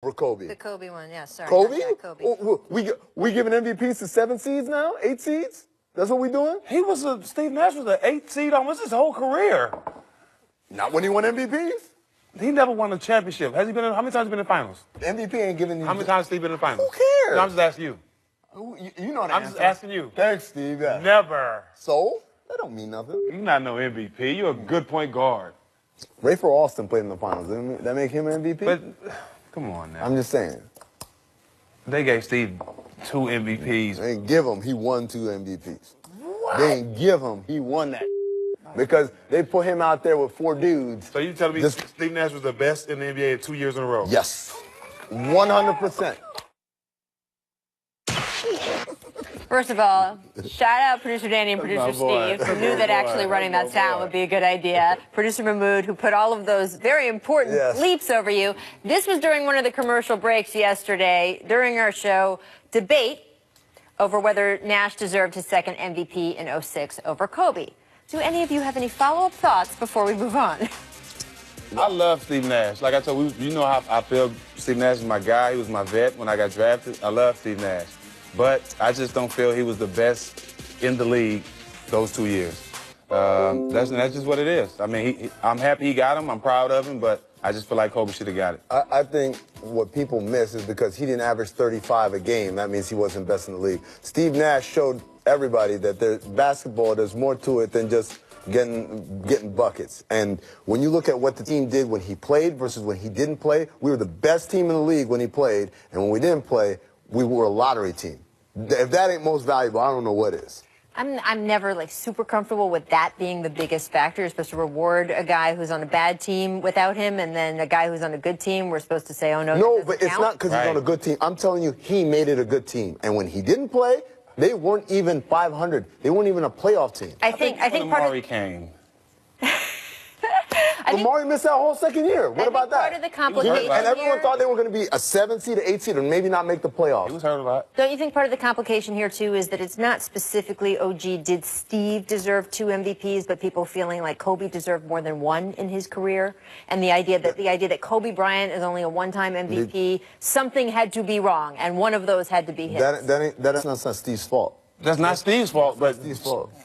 For Kobe. The Kobe one, yeah, sorry. Kobe? Yeah, Kobe. We giving MVPs to 7 seeds now? 8 seeds? That's what we doing? Steve Nash was an 8 seed almost his whole career. Not when he won MVPs? He never won a championship. Has he been in, how many times has he been in the finals? The MVP ain't giving you... How many times has Steve been in the finals? Who cares? No, I'm just asking you. You know the I'm answer. just asking you. Thanks, Steve. Yeah. Never. So? That don't mean nothing. You're not no MVP. You're a good point guard. Rayford Alston played in the finals. Didn't that make him MVP? But, come on now. I'm just saying. They gave Steve 2 MVPs. They didn't give him. He won 2 MVPs. What? They didn't give him. He won that. Because they put him out there with 4 dudes. So you telling me Steve Nash was the best in the NBA 2 years in a row? Yes. 100%. First of all, shout out Producer Danny and Producer Steve, who knew that actually running that sound would be a good idea. Producer Mahmood, who put all of those very important bleeps over you. This was during one of the commercial breaks yesterday, during our show, debate over whether Nash deserved his second MVP in '06 over Kobe. Do any of you have any follow-up thoughts before we move on? I love Steve Nash. Like I told you, know how I feel. Steve Nash is my guy. He was my vet when I got drafted. I love Steve Nash. But I just don't feel he was the best in the league those 2 years. That's just what it is. I mean, I'm happy he got him. I'm proud of him, but I just feel like Kobe should have got it. I think what people miss is because he didn't average 35 a game, that means he wasn't best in the league. Steve Nash showed everybody that basketball, there's more to it than just getting buckets. And when you look at what the team did when he played versus when he didn't play, we were the best team in the league when he played, and when we didn't play, we were a lottery team. If that ain't most valuable, I don't know what is. I'm never like super comfortable with that being the biggest factor. You're supposed to reward a guy who's on a bad team without him, and then a guy who's on a good team, we're supposed to say, oh no. No, but it's not because he's on a good team. I'm telling you, he made it a good team. And when he didn't play, they weren't even 500. They weren't even a playoff team. I think part of came. Lamar missed that whole second year. What about that? Part of the complication and everyone thought they were going to be a 7 seed, 8 seed, and maybe not make the playoffs. He was hurt a lot. Don't you think part of the complication here, too, is that it's not specifically, oh, gee, did Steve deserve 2 MVPs, but people feeling like Kobe deserved more than 1 in his career? And the idea that Kobe Bryant is only a one-time MVP, something had to be wrong, and one of those had to be his. That's not Steve's fault. That's not Steve's fault, but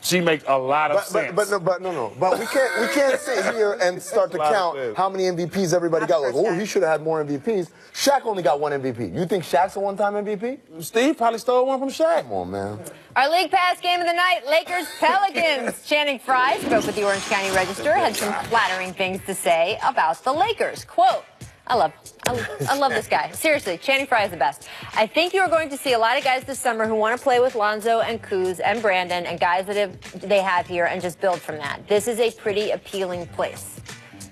she makes a lot of sense. But we can't sit here and start to count how many MVPs everybody got. Like, oh, he should have had more MVPs. Shaq only got 1 MVP. You think Shaq's a one-time MVP? Steve probably stole one from Shaq. Come on, man. Our League Pass game of the night, Lakers-Pelicans. Channing Frye spoke with the Orange County Register, had some flattering things to say about the Lakers. Quote, I love this guy. Seriously, Channing Frye is the best. I think you are going to see a lot of guys this summer who want to play with Lonzo and Kuz and Brandon and guys that they have here and just build from that. This is a pretty appealing place.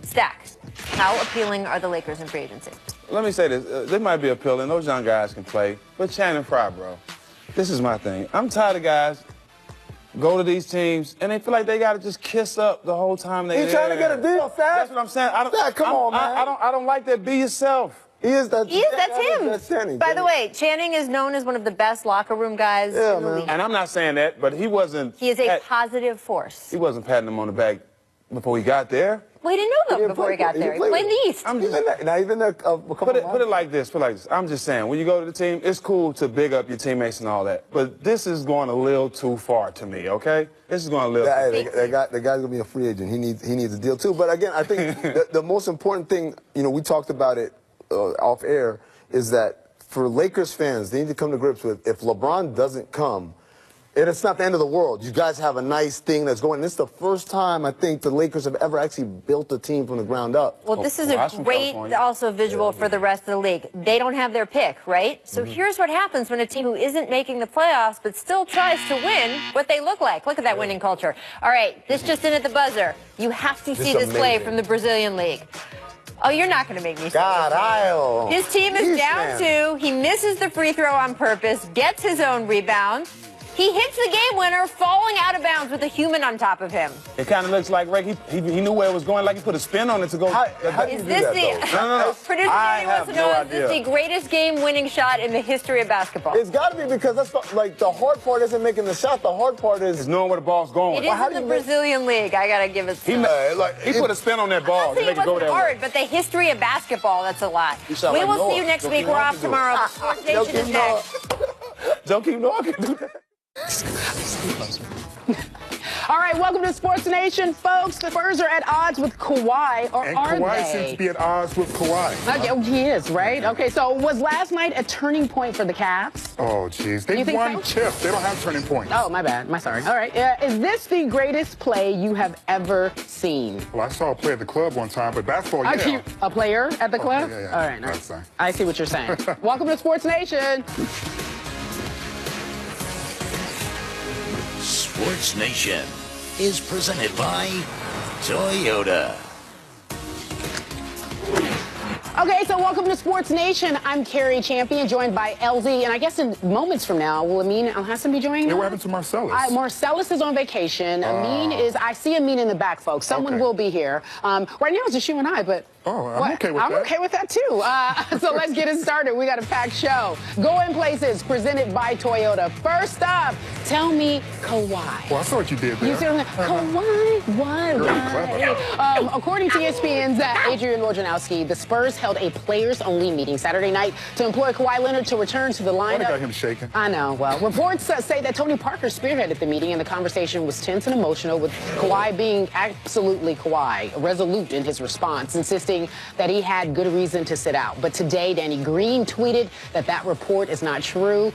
Stack, how appealing are the Lakers in free agency? Let me say this. They might be appealing. Those young guys can play. But Channing Frye, bro, this is my thing. I'm tired of guys go to these teams, and they feel like they got to just kiss up the whole time they He's trying to get a deal, Fat. That's what I'm saying. Come on, man. I don't like that. Be yourself. That's him. That's Channing. By the way, Channing is known as one of the best locker room guys in the league. And I'm not saying that, but he wasn't. He is a positive force. He wasn't patting him on the back before he got there. Well, he didn't know them before he got there. He played in the East. Put it like this. I'm just saying, when you go to the team, it's cool to big up your teammates and all that. But this is going a little too far to me, okay? This is going a little too far. The guy's going to be a free agent. He needs a deal, too. But, again, I think the most important thing, we talked about it off air, is that for Lakers fans, they need to come to grips with if LeBron doesn't come, it's not the end of the world. You guys have a nice thing that's going. This is the first time I think the Lakers have ever actually built a team from the ground up. Well, this is a great also visual for the rest of the league. They don't have their pick, right? So here's what happens when a team who isn't making the playoffs but still tries to win, what they look like. Look at that winning culture. All right, this just in at the buzzer. You have to see this play from the Brazilian league. Oh, you're not going to make me say His team is down 2. He misses the free throw on purpose, gets his own rebound. He hits the game winner, falling out of bounds with a human on top of him. It kind of looks like Rick, he knew where it was going, like he put a spin on it to go. How do you Is do this that, though? No. Producer I Danny wants have to know, no is this idea. the greatest game-winning shot in the history of basketball? It's got to be because that's like the hard part isn't making the shot. The hard part It's is knowing where the ball's going. It is how in do the you make- Brazilian league. I gotta give it. He put a spin on that ball I'm to not make saying it go it that wasn't way. hard, but the history of basketball, that's a lot. You We sound like will see Noah. you next Don't week. keep We're Noah off to do it. tomorrow. The Sports Nation is next. Don't keep Noah can do that. All right, welcome to Sports Nation, folks. The Spurs are at odds with Kawhi, or And are Kawhi they? seems to be at odds with Kawhi. Okay, he is, right? Okay, so was last night a turning point for the Cavs? Oh, jeez. They You think won so? chips. They don't have turning points. Oh, my bad. Sorry. All right. Is this the greatest play you have ever seen? Well, I saw a play at the club one time, but basketball, yeah. A player at the club? yeah. All right. That's fine. I see what you're saying. Welcome to Sports Nation. Sports Nation is presented by Toyota. Okay, so welcome to Sports Nation. I'm Carrie Champion, joined by LZ, and I guess in moments from now, will Amin Al-Hassan be joining Hey, us? what happened to Marcellus? Marcellus is on vacation. Amin is, I see Amin in the back, folks. Someone Okay. will be here. Right now it's just you and I, but... Oh, I'm okay with I'm that. okay with that, too. So let's get it started. We got a packed show. Going Places, presented by Toyota. First up, tell me Kawhi. Well, I saw what you did there. You see what I'm saying? Kawhi, what? Very clever. According to ESPN's Adrian Wojnarowski, the Spurs held a players-only meeting Saturday night to employ Kawhi Leonard to return to the lineup. They got him shaking. I know. Well, reports say that Tony Parker spearheaded the meeting, and the conversation was tense and emotional, with Kawhi being absolutely Kawhi, resolute in his response, insisting that he had good reason to sit out. But today, Danny Green tweeted that that report is not true.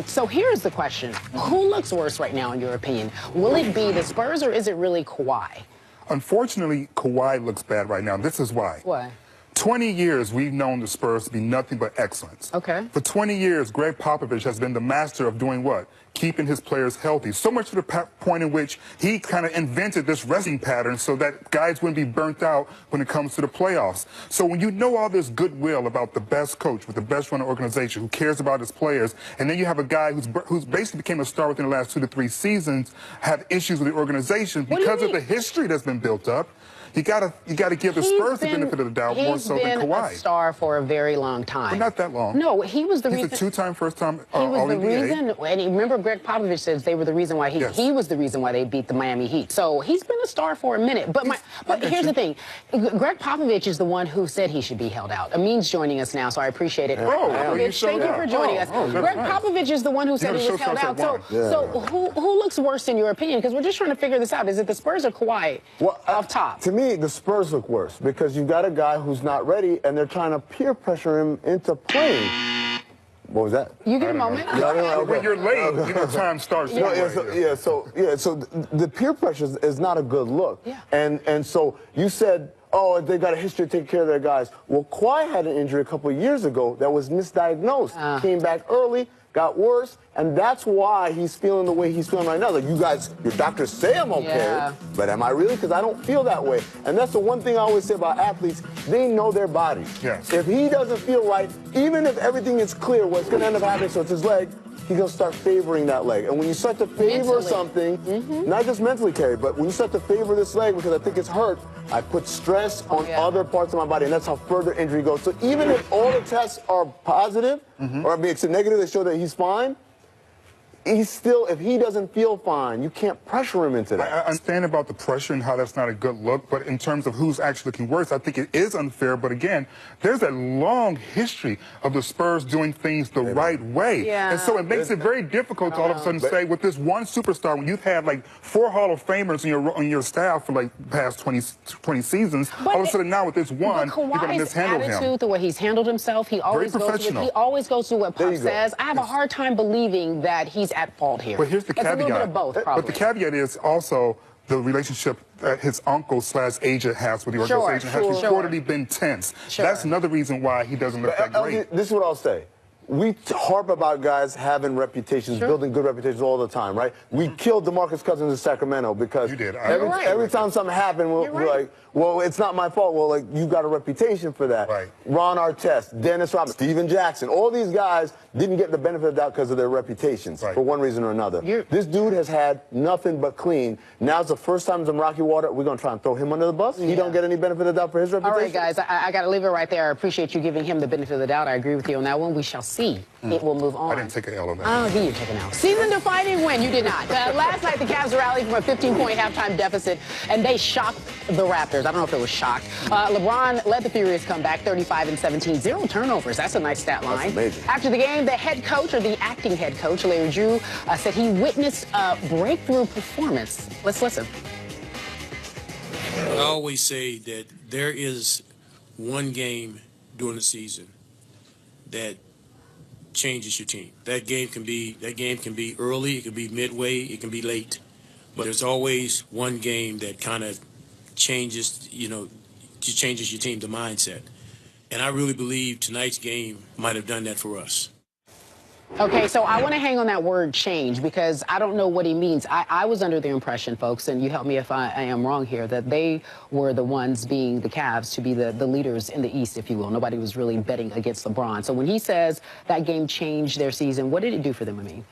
So here's the question. Who looks worse right now, in your opinion? Will it be the Spurs, or is it really Kawhi? Unfortunately, Kawhi looks bad right now. This is why. Why? 20 years we've known the Spurs to be nothing but excellence. Okay. For 20 years, Greg Popovich has been the master of doing what? Keeping his players healthy. So much to the point in which he kind of invented this resting pattern so that guys wouldn't be burnt out when it comes to the playoffs. So when you know all this goodwill about the best coach with the best running organization who cares about his players, and then you have a guy who's basically became a star within the last 2 to 3 seasons, have issues with the organization because of the history that's been built up. You gotta give the Spurs the benefit of the doubt more so than Kawhi. He's been a star for a very long time. But not that long. No, he was the He's reason. a two-time, first-time He was the All-NBA. reason, and remember Greg Popovich says they were the reason why he was the reason why they beat the Miami Heat. So he's been a star for a minute. But here's the thing, Greg Popovich is the one who said he should be held out. Amin's joining us now, so I appreciate it. Popovich, thank you for joining us. Greg Popovich is the one who said he was held out. So who looks worse in your opinion? Because we're just trying to figure this out. Is it the Spurs or Kawhi up top? To me, the Spurs look worse because you've got a guy who's not ready, and they're trying to peer pressure him into playing. What was that? You get a moment. When you're late, you know time starts. So the peer pressure is not a good look. Yeah. And so you said, oh, they got a history to take care of their guys. Well, Kawhi had an injury a couple of years ago that was misdiagnosed. Came back early, got worse, and that's why he's feeling the way he's feeling right now. Like, you guys, your doctors say I'm okay, but am I really? Because I don't feel that way. And that's the one thing I always say about athletes, they know their body. Yes. If he doesn't feel right, even if everything is clear, what's going to end up happening, so it's his leg, he's going to start favoring that leg. And when you start to favor something, not just mentally, Carrie, but when you start to favor this leg because I think it's hurt, I put stress on other parts of my body, and that's how further injury goes. So even if all the tests are positive, or if it's a negative, they show that he's fine, he's still, if he doesn't feel fine, you can't pressure him into that. I understand about the pressure and how that's not a good look, but in terms of who's actually looking worse, I think it is unfair. But again, there's a long history of the Spurs doing things the right way. And so it makes it very difficult to all of a sudden say, with this one superstar, when you've had like 4 Hall of Famers on your staff for like the past 20 seasons, all of a sudden now with this one, you're going to mishandle him. The way he's handled himself, he always goes to what Pop says. I have a hard time believing that he's at fault here. But here's the caveat. It's a little bit of both, probably. But the caveat is also the relationship that his uncle/agent has with the organization has reportedly been tense. That's another reason why he doesn't look that great. This is what I'll say. we harp about guys having reputations, building good reputations all the time, right? We killed DeMarcus Cousins in Sacramento because every time something happened, we're like, well, it's not my fault. Well, like, you got a reputation for that. Right. Ron Artest, Dennis Rodman, Steven Jackson, all these guys didn't get the benefit of the doubt because of their reputations for one reason or another. This dude has had nothing but clean. Now it's the first time he's in rocky water. We're going to try and throw him under the bus. He don't get any benefit of the doubt for his reputation. All right, guys, I got to leave it right there. I appreciate you giving him the benefit of the doubt. I agree with you on that one. We shall see. It will move on. I didn't take an L on that. Oh, you took an L. Season-defining win. You did not. Last night, the Cavs rallied from a 15-point halftime deficit, and they shocked the Raptors. I don't know if it was shocked. LeBron led the Furious comeback, 35 and 17, 0 turnovers. That's a nice stat line. That's amazing. After the game, the head coach, or the acting head coach, Larry Drew, said he witnessed a breakthrough performance. Let's listen. I always say that there is one game during the season that changes your team. That game can be early, it can be midway, it can be late. But there's always one game that kind of changes, changes your team, the mindset. And I really believe tonight's game might have done that for us. Okay, so I want to hang on that word change because I don't know what he means. I was under the impression, folks, and you help me if I am wrong here, that they were the ones, being the Cavs, to be the leaders in the East, if you will. Nobody was really betting against LeBron. So when he says that game changed their season, what did it do for them, I mean?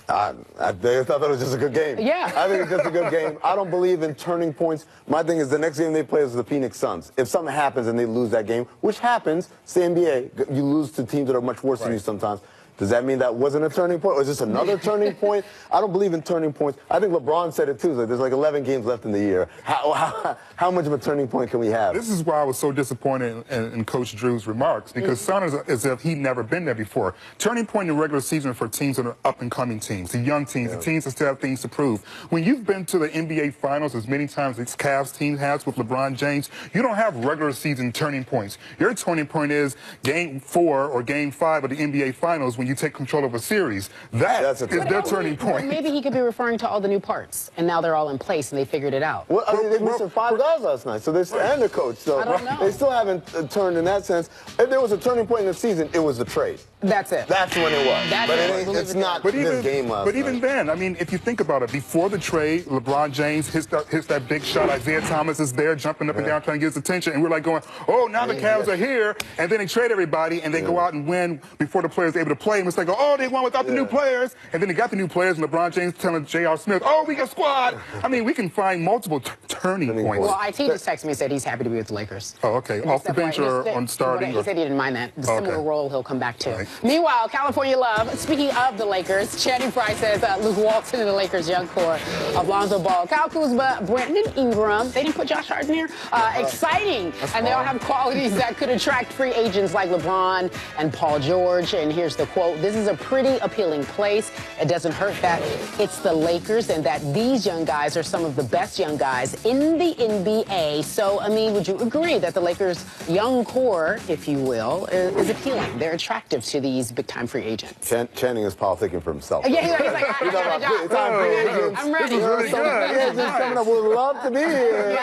I thought that was just a good game. Yeah. I think it's just a good game. I don't believe in turning points. My thing is the next game they play is the Phoenix Suns. If something happens and they lose that game, which happens, it's the NBA, you lose to teams that are much worse than you sometimes. Does that mean that wasn't a turning point? Or is this another turning point? I don't believe in turning points. I think LeBron said it too. Like, there's like 11 games left in the year. How much of a turning point can we have? This is why I was so disappointed in Coach Drew's remarks, because it sounded as if he'd never been there before. Turning point in the regular season for teams that are up-and-coming teams, the young teams, the teams that still have things to prove. When you've been to the NBA Finals as many times as Cavs team has with LeBron James, you don't have regular season turning points. Your turning point is Game 4 or Game 5 of the NBA Finals when you take control of a series. That's their turning point. Maybe he could be referring to all the new parts, and now they're all in place, and they figured it out. Well, I mean, they missed 5 guys last night, so and the coach. So I don't know. They still haven't turned in that sense. If there was a turning point in the season, it was the trade. That's it. That's when it was. It's not this game last night. But even then, I mean, if you think about it, before the trade, LeBron James hits that big shot. Isaiah Thomas is there jumping up and down trying to get his attention. And we're like going, oh, now the Cavs are here. And then they trade everybody and they go out and win before the players are able to play. And it's like, oh, they won without the new players. And then they got the new players and LeBron James telling J.R. Smith, oh, we got a squad. I mean, we can find multiple turning points. Well, IT just texted me and said he's happy to be with the Lakers. Oh, okay. Off the bench or on starting? He said he didn't mind that. The similar role he'll come back to. Right. Meanwhile, California love. Speaking of the Lakers, Channing Frye says Luke Walton and the Lakers' young core of Lonzo Ball, Kyle Kuzma, Brandon Ingram. They didn't put Josh Hart in here. Exciting. And they all have qualities that could attract free agents like LeBron and Paul George. And here's the quote. This is a pretty appealing place. It doesn't hurt that it's the Lakers and that these young guys are some of the best young guys in the NBA. So, I mean, would you agree that the Lakers' young core, if you will, is appealing? They're attractive to these big-time free agents. Channing is politicking for himself. Yeah, he's like, I got a job. I'm ready. Really good. Free agents coming up. Would love to be here.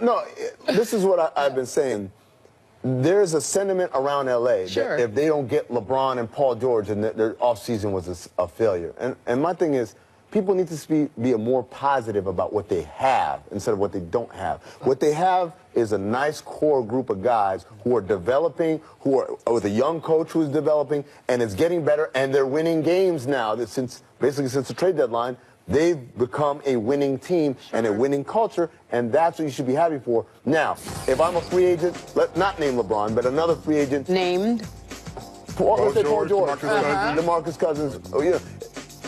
No, this is what I've been saying. There's a sentiment around L.A. that if they don't get LeBron and Paul George, and their offseason was a failure. And my thing is, people need to be more positive about what they have instead of what they don't have. What they have is a nice core group of guys who are developing, who are with a young coach who's developing, and it's getting better, and they're winning games now. Basically since the trade deadline, they've become a winning team and a winning culture, and that's what you should be happy for. Now, if I'm a free agent, not name LeBron, but another free agent. Named? Paul George. DeMarcus Cousins.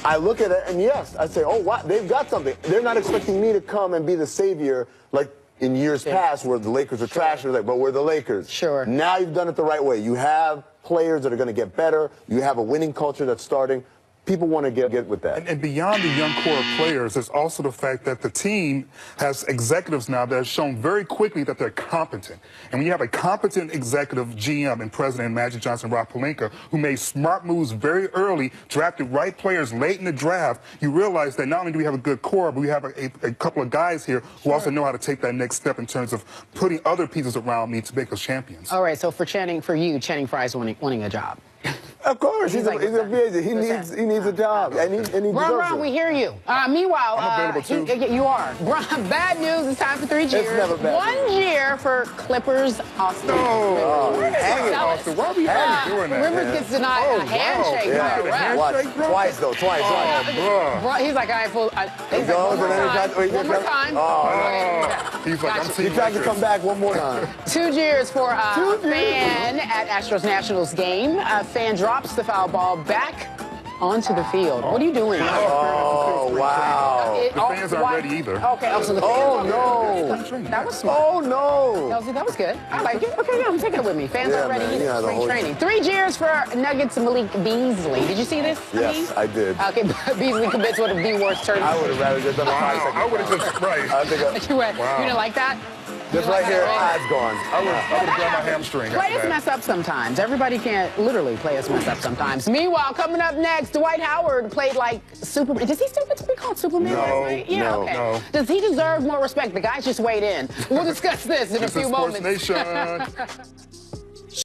I look at it, and yes, I say, oh, wow, they've got something. They're not expecting me to come and be the savior like in years past where the Lakers are trash, but we're the Lakers. Sure. Now you've done it the right way. You have players that are going to get better. You have a winning culture that's starting. people want to get with that. And beyond the young core of players, there's also the fact that the team has executives now that have shown very quickly that they're competent. And when you have a competent executive GM and president, Magic Johnson, Rob Pelinka, who made smart moves very early, drafted right players late in the draft, you realize that not only do we have a good core, but we have a couple of guys here who also know how to take that next step in terms of putting other pieces around me to make us champions. All right, so for Channing Frye's winning a job. Of course, he's a busy. He needs a job, and he deserves Bron, it. we hear you. Meanwhile, I'm available too. You are. Bron, bad news. It's time for 3 cheers. It's never bad. 1 cheer for Clippers Austin. No. Hang it, Austin. Why are we doing that? Rivers gets denied a handshake by a ref. Watch. Twice, though. Twice. He's like, I ain't full. He's like, one more time. He's like, I'm He tried to come back one more time. 2 cheers for a fan at Astros Nationals game. A fan drops the foul ball back onto the field. What are you doing? Oh, wow. The fans aren't ready either. Okay, so the fans Oh, That was smart. Oh, no. That was good. I like it. Okay, yeah, I'm taking it with me. Fans aren't ready man, either. Spring training. 3 cheers for Nuggets Malik Beasley. Did you see this? Yes, I did. Okay, Beasley commits one of the worst turns. I would have rather just done a 5 second. I would have just, right. I think You didn't like that? just right here, eyes gone. I would have grabbed my hamstring. Players mess up sometimes. Everybody can't literally players mess up sometimes. Meanwhile, coming up next, Dwight Howard played like Superman. Does he still get to be called Superman? No. Does he deserve more respect? The guys just weighed in. We'll discuss this in a few moments. Sports Nation.